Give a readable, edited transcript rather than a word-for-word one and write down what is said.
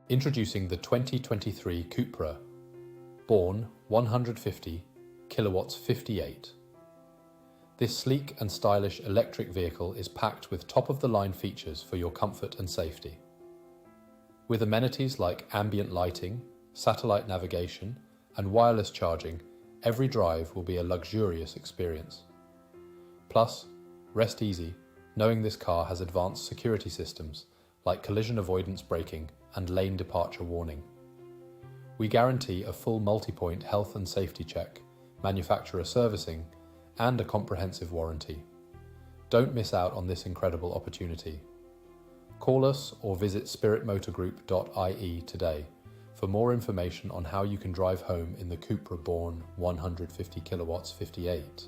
Introducing the 2023 Cupra Born 150 kilowatts 58. This sleek and stylish electric vehicle is packed with top-of-the-line features for your comfort and safety. With amenities like ambient lighting, satellite navigation, and wireless charging, every drive will be a luxurious experience. Plus, rest easy knowing this car has advanced security systems like collision avoidance braking and lane departure warning. We guarantee a full multi-point health and safety check, manufacturer servicing, and a comprehensive warranty. Don't miss out on this incredible opportunity. Call us or visit spiritmotorgroup.ie today for more information on how you can drive home in the Cupra Born 150 kilowatts 58.